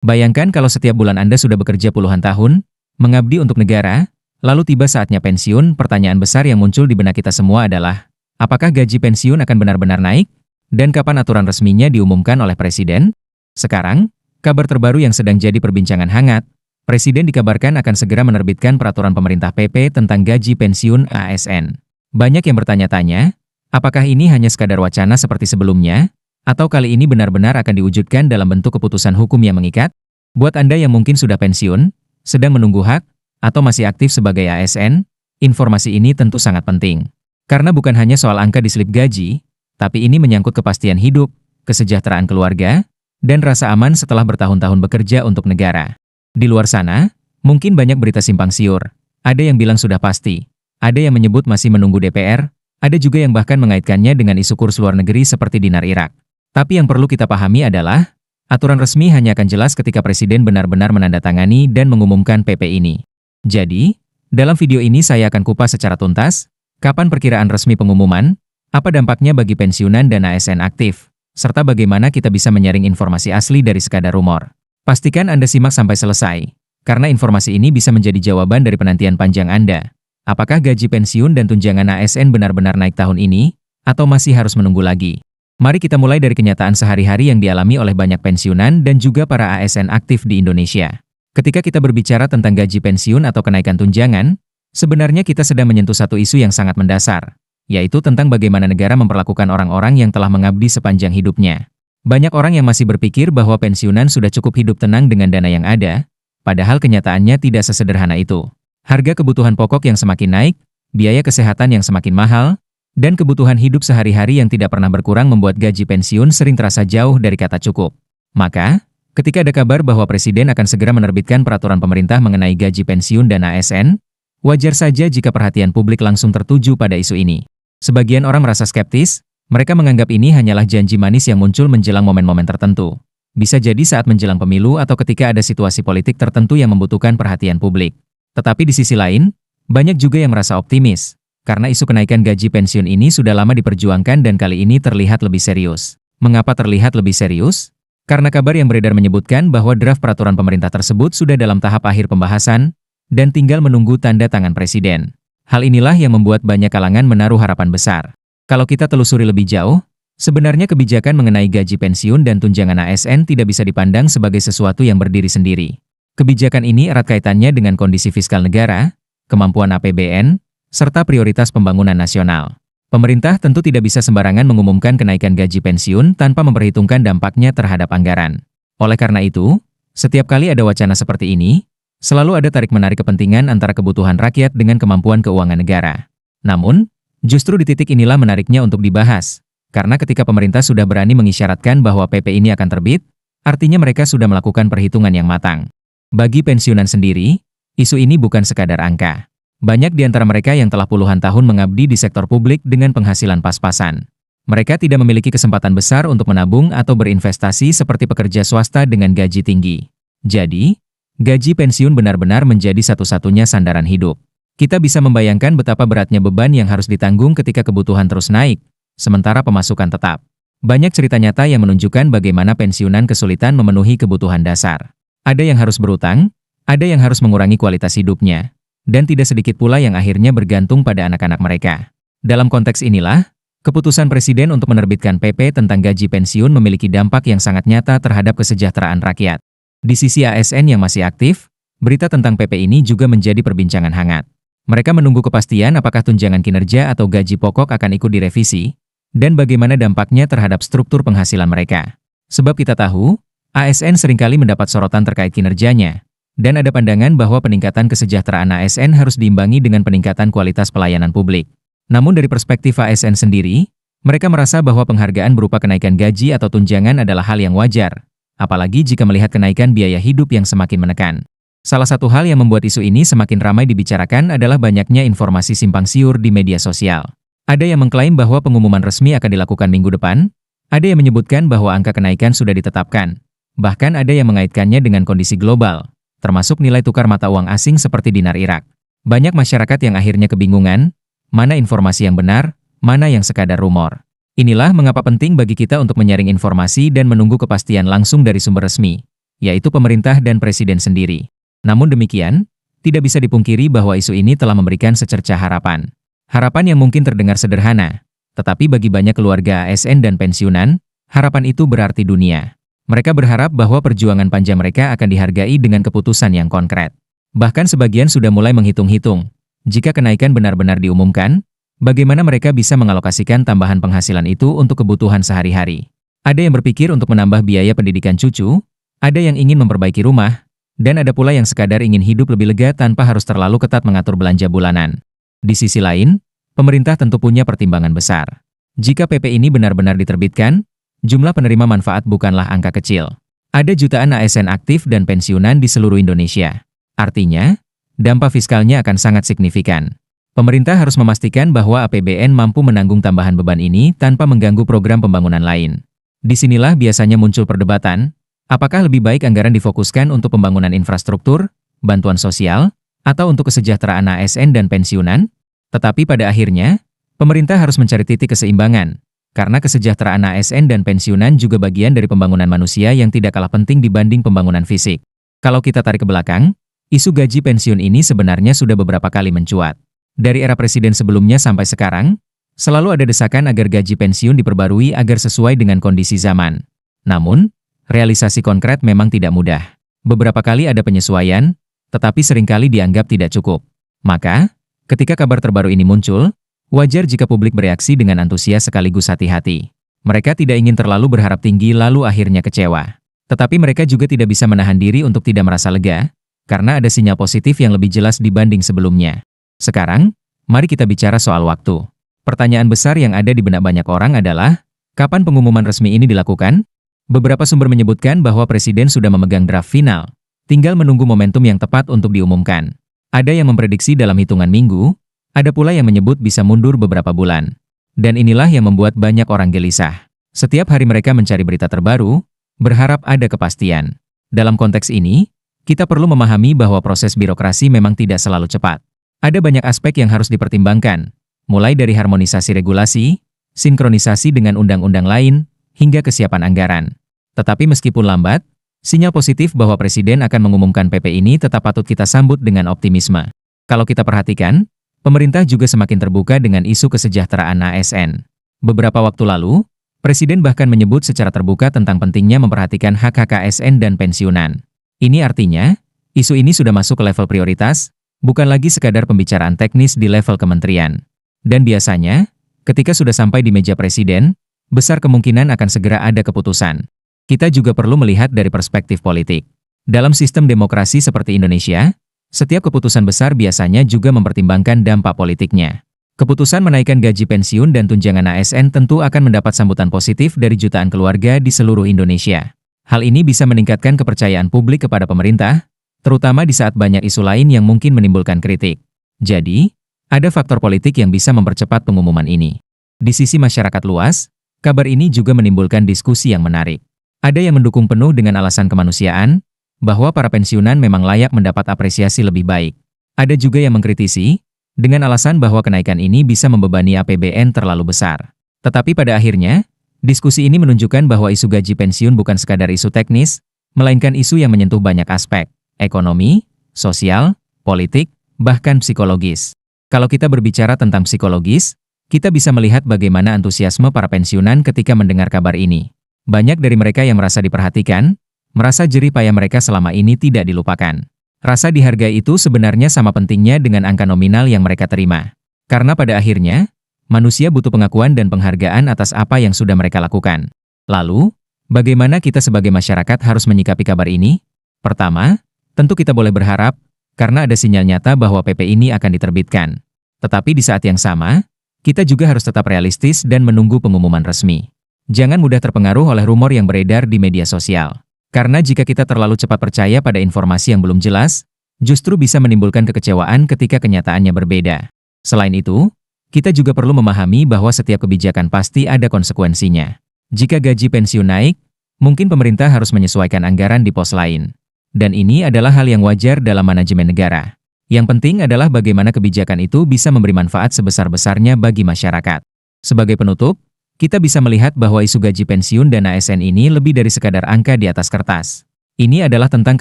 Bayangkan kalau setiap bulan Anda sudah bekerja puluhan tahun, mengabdi untuk negara, lalu tiba saatnya pensiun, pertanyaan besar yang muncul di benak kita semua adalah, apakah gaji pensiun akan benar-benar naik? Dan kapan aturan resminya diumumkan oleh Presiden? Sekarang, kabar terbaru yang sedang jadi perbincangan hangat, Presiden dikabarkan akan segera menerbitkan peraturan pemerintah PP tentang gaji pensiun ASN. Banyak yang bertanya-tanya, apakah ini hanya sekadar wacana seperti sebelumnya? Atau kali ini benar-benar akan diwujudkan dalam bentuk keputusan hukum yang mengikat? Buat Anda yang mungkin sudah pensiun, sedang menunggu hak, atau masih aktif sebagai ASN, informasi ini tentu sangat penting. Karena bukan hanya soal angka di slip gaji, tapi ini menyangkut kepastian hidup, kesejahteraan keluarga, dan rasa aman setelah bertahun-tahun bekerja untuk negara. Di luar sana, mungkin banyak berita simpang siur. Ada yang bilang sudah pasti, ada yang menyebut masih menunggu DPR, ada juga yang bahkan mengaitkannya dengan isu kurs luar negeri seperti dinar Irak. Tapi yang perlu kita pahami adalah, aturan resmi hanya akan jelas ketika Presiden benar-benar menandatangani dan mengumumkan PP ini. Jadi, dalam video ini saya akan kupas secara tuntas, kapan perkiraan resmi pengumuman, apa dampaknya bagi pensiunan dan ASN aktif, serta bagaimana kita bisa menyaring informasi asli dari sekadar rumor. Pastikan Anda simak sampai selesai, karena informasi ini bisa menjadi jawaban dari penantian panjang Anda. Apakah gaji pensiun dan tunjangan ASN benar-benar naik tahun ini, atau masih harus menunggu lagi? Mari kita mulai dari kenyataan sehari-hari yang dialami oleh banyak pensiunan dan juga para ASN aktif di Indonesia. Ketika kita berbicara tentang gaji pensiun atau kenaikan tunjangan, sebenarnya kita sedang menyentuh satu isu yang sangat mendasar, yaitu tentang bagaimana negara memperlakukan orang-orang yang telah mengabdi sepanjang hidupnya. Banyak orang yang masih berpikir bahwa pensiunan sudah cukup hidup tenang dengan dana yang ada, padahal kenyataannya tidak sesederhana itu. Harga kebutuhan pokok yang semakin naik, biaya kesehatan yang semakin mahal, dan kebutuhan hidup sehari-hari yang tidak pernah berkurang membuat gaji pensiun sering terasa jauh dari kata cukup. Maka, ketika ada kabar bahwa Presiden akan segera menerbitkan peraturan pemerintah mengenai gaji pensiun dan ASN, wajar saja jika perhatian publik langsung tertuju pada isu ini. Sebagian orang merasa skeptis, mereka menganggap ini hanyalah janji manis yang muncul menjelang momen-momen tertentu. Bisa jadi saat menjelang pemilu atau ketika ada situasi politik tertentu yang membutuhkan perhatian publik. Tetapi di sisi lain, banyak juga yang merasa optimis. Karena isu kenaikan gaji pensiun ini sudah lama diperjuangkan dan kali ini terlihat lebih serius. Mengapa terlihat lebih serius? Karena kabar yang beredar menyebutkan bahwa draft peraturan pemerintah tersebut sudah dalam tahap akhir pembahasan dan tinggal menunggu tanda tangan Presiden. Hal inilah yang membuat banyak kalangan menaruh harapan besar. Kalau kita telusuri lebih jauh, sebenarnya kebijakan mengenai gaji pensiun dan tunjangan ASN tidak bisa dipandang sebagai sesuatu yang berdiri sendiri. Kebijakan ini erat kaitannya dengan kondisi fiskal negara, kemampuan APBN, serta prioritas pembangunan nasional. Pemerintah tentu tidak bisa sembarangan mengumumkan kenaikan gaji pensiun tanpa memperhitungkan dampaknya terhadap anggaran. Oleh karena itu, setiap kali ada wacana seperti ini, selalu ada tarik-menarik kepentingan antara kebutuhan rakyat dengan kemampuan keuangan negara. Namun, justru di titik inilah menariknya untuk dibahas, karena ketika pemerintah sudah berani mengisyaratkan bahwa PP ini akan terbit, artinya mereka sudah melakukan perhitungan yang matang. Bagi pensiunan sendiri, isu ini bukan sekadar angka. Banyak di antara mereka yang telah puluhan tahun mengabdi di sektor publik dengan penghasilan pas-pasan. Mereka tidak memiliki kesempatan besar untuk menabung atau berinvestasi seperti pekerja swasta dengan gaji tinggi. Jadi, gaji pensiun benar-benar menjadi satu-satunya sandaran hidup. Kita bisa membayangkan betapa beratnya beban yang harus ditanggung ketika kebutuhan terus naik, sementara pemasukan tetap. Banyak cerita nyata yang menunjukkan bagaimana pensiunan kesulitan memenuhi kebutuhan dasar. Ada yang harus berutang, ada yang harus mengurangi kualitas hidupnya, dan tidak sedikit pula yang akhirnya bergantung pada anak-anak mereka. Dalam konteks inilah, keputusan Presiden untuk menerbitkan PP tentang gaji pensiun memiliki dampak yang sangat nyata terhadap kesejahteraan rakyat. Di sisi ASN yang masih aktif, berita tentang PP ini juga menjadi perbincangan hangat. Mereka menunggu kepastian apakah tunjangan kinerja atau gaji pokok akan ikut direvisi, dan bagaimana dampaknya terhadap struktur penghasilan mereka. Sebab kita tahu, ASN seringkali mendapat sorotan terkait kinerjanya, dan ada pandangan bahwa peningkatan kesejahteraan ASN harus diimbangi dengan peningkatan kualitas pelayanan publik. Namun dari perspektif ASN sendiri, mereka merasa bahwa penghargaan berupa kenaikan gaji atau tunjangan adalah hal yang wajar, apalagi jika melihat kenaikan biaya hidup yang semakin menekan. Salah satu hal yang membuat isu ini semakin ramai dibicarakan adalah banyaknya informasi simpang siur di media sosial. Ada yang mengklaim bahwa pengumuman resmi akan dilakukan minggu depan, ada yang menyebutkan bahwa angka kenaikan sudah ditetapkan, bahkan ada yang mengaitkannya dengan kondisi global, termasuk nilai tukar mata uang asing seperti dinar Irak. Banyak masyarakat yang akhirnya kebingungan, mana informasi yang benar, mana yang sekadar rumor. Inilah mengapa penting bagi kita untuk menyaring informasi dan menunggu kepastian langsung dari sumber resmi. yaitu pemerintah dan presiden sendiri. Namun demikian, tidak bisa dipungkiri bahwa isu ini telah memberikan secercah harapan. Harapan yang mungkin terdengar sederhana, tetapi bagi banyak keluarga ASN dan pensiunan, harapan itu berarti dunia. Mereka berharap bahwa perjuangan panjang mereka akan dihargai dengan keputusan yang konkret. Bahkan sebagian sudah mulai menghitung-hitung, jika kenaikan benar-benar diumumkan, bagaimana mereka bisa mengalokasikan tambahan penghasilan itu untuk kebutuhan sehari-hari. Ada yang berpikir untuk menambah biaya pendidikan cucu, ada yang ingin memperbaiki rumah, dan ada pula yang sekadar ingin hidup lebih lega tanpa harus terlalu ketat mengatur belanja bulanan. Di sisi lain, pemerintah tentu punya pertimbangan besar. Jika PP ini benar-benar diterbitkan, jumlah penerima manfaat bukanlah angka kecil. Ada jutaan ASN aktif dan pensiunan di seluruh Indonesia. Artinya, dampak fiskalnya akan sangat signifikan. Pemerintah harus memastikan bahwa APBN mampu menanggung tambahan beban ini tanpa mengganggu program pembangunan lain. Disinilah biasanya muncul perdebatan, apakah lebih baik anggaran difokuskan untuk pembangunan infrastruktur, bantuan sosial, atau untuk kesejahteraan ASN dan pensiunan? Tetapi pada akhirnya, pemerintah harus mencari titik keseimbangan, karena kesejahteraan ASN dan pensiunan juga bagian dari pembangunan manusia yang tidak kalah penting dibanding pembangunan fisik. Kalau kita tarik ke belakang, isu gaji pensiun ini sebenarnya sudah beberapa kali mencuat. Dari era presiden sebelumnya sampai sekarang, selalu ada desakan agar gaji pensiun diperbarui agar sesuai dengan kondisi zaman. Namun, realisasi konkret memang tidak mudah. Beberapa kali ada penyesuaian, tetapi seringkali dianggap tidak cukup. Maka, ketika kabar terbaru ini muncul, wajar jika publik bereaksi dengan antusias sekaligus hati-hati. Mereka tidak ingin terlalu berharap tinggi lalu akhirnya kecewa. Tetapi mereka juga tidak bisa menahan diri untuk tidak merasa lega, karena ada sinyal positif yang lebih jelas dibanding sebelumnya. Sekarang, mari kita bicara soal waktu. Pertanyaan besar yang ada di benak banyak orang adalah, kapan pengumuman resmi ini dilakukan? Beberapa sumber menyebutkan bahwa presiden sudah memegang draft final, tinggal menunggu momentum yang tepat untuk diumumkan. Ada yang memprediksi dalam hitungan minggu, ada pula yang menyebut bisa mundur beberapa bulan. Dan inilah yang membuat banyak orang gelisah. Setiap hari mereka mencari berita terbaru, berharap ada kepastian. Dalam konteks ini, kita perlu memahami bahwa proses birokrasi memang tidak selalu cepat. Ada banyak aspek yang harus dipertimbangkan, mulai dari harmonisasi regulasi, sinkronisasi dengan undang-undang lain, hingga kesiapan anggaran. Tetapi meskipun lambat, sinyal positif bahwa presiden akan mengumumkan PP ini tetap patut kita sambut dengan optimisme. Kalau kita perhatikan, pemerintah juga semakin terbuka dengan isu kesejahteraan ASN. Beberapa waktu lalu, presiden bahkan menyebut secara terbuka tentang pentingnya memperhatikan hak-hak ASN dan pensiunan. Ini artinya, isu ini sudah masuk ke level prioritas, bukan lagi sekadar pembicaraan teknis di level kementerian. Dan biasanya, ketika sudah sampai di meja presiden, besar kemungkinan akan segera ada keputusan. Kita juga perlu melihat dari perspektif politik. Dalam sistem demokrasi seperti Indonesia, setiap keputusan besar biasanya juga mempertimbangkan dampak politiknya. Keputusan menaikkan gaji pensiun dan tunjangan ASN tentu akan mendapat sambutan positif dari jutaan keluarga di seluruh Indonesia. Hal ini bisa meningkatkan kepercayaan publik kepada pemerintah, terutama di saat banyak isu lain yang mungkin menimbulkan kritik. Jadi, ada faktor politik yang bisa mempercepat pengumuman ini. Di sisi masyarakat luas, kabar ini juga menimbulkan diskusi yang menarik. Ada yang mendukung penuh dengan alasan kemanusiaan, bahwa para pensiunan memang layak mendapat apresiasi lebih baik. Ada juga yang mengkritisi, dengan alasan bahwa kenaikan ini bisa membebani APBN terlalu besar. Tetapi pada akhirnya, diskusi ini menunjukkan bahwa isu gaji pensiun bukan sekadar isu teknis, melainkan isu yang menyentuh banyak aspek, ekonomi, sosial, politik, bahkan psikologis. Kalau kita berbicara tentang psikologis, kita bisa melihat bagaimana antusiasme para pensiunan ketika mendengar kabar ini. Banyak dari mereka yang merasa diperhatikan, merasa jerih payah mereka selama ini tidak dilupakan. Rasa dihargai itu sebenarnya sama pentingnya dengan angka nominal yang mereka terima. Karena pada akhirnya, manusia butuh pengakuan dan penghargaan atas apa yang sudah mereka lakukan. Lalu, bagaimana kita sebagai masyarakat harus menyikapi kabar ini? Pertama, tentu kita boleh berharap, karena ada sinyal nyata bahwa PP ini akan diterbitkan. Tetapi di saat yang sama, kita juga harus tetap realistis dan menunggu pengumuman resmi. Jangan mudah terpengaruh oleh rumor yang beredar di media sosial. Karena jika kita terlalu cepat percaya pada informasi yang belum jelas, justru bisa menimbulkan kekecewaan ketika kenyataannya berbeda. Selain itu, kita juga perlu memahami bahwa setiap kebijakan pasti ada konsekuensinya. Jika gaji pensiun naik, mungkin pemerintah harus menyesuaikan anggaran di pos lain. Dan ini adalah hal yang wajar dalam manajemen negara. Yang penting adalah bagaimana kebijakan itu bisa memberi manfaat sebesar-besarnya bagi masyarakat. Sebagai penutup, kita bisa melihat bahwa isu gaji pensiun dan ASN ini lebih dari sekadar angka di atas kertas. Ini adalah tentang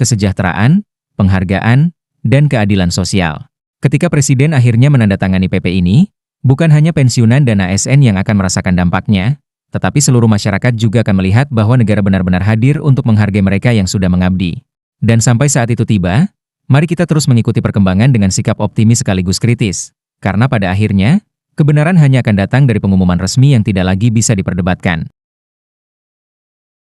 kesejahteraan, penghargaan, dan keadilan sosial. Ketika Presiden akhirnya menandatangani PP ini, bukan hanya pensiunan dan ASN yang akan merasakan dampaknya, tetapi seluruh masyarakat juga akan melihat bahwa negara benar-benar hadir untuk menghargai mereka yang sudah mengabdi. Dan sampai saat itu tiba, mari kita terus mengikuti perkembangan dengan sikap optimis sekaligus kritis. Karena pada akhirnya, kebenaran hanya akan datang dari pengumuman resmi yang tidak lagi bisa diperdebatkan.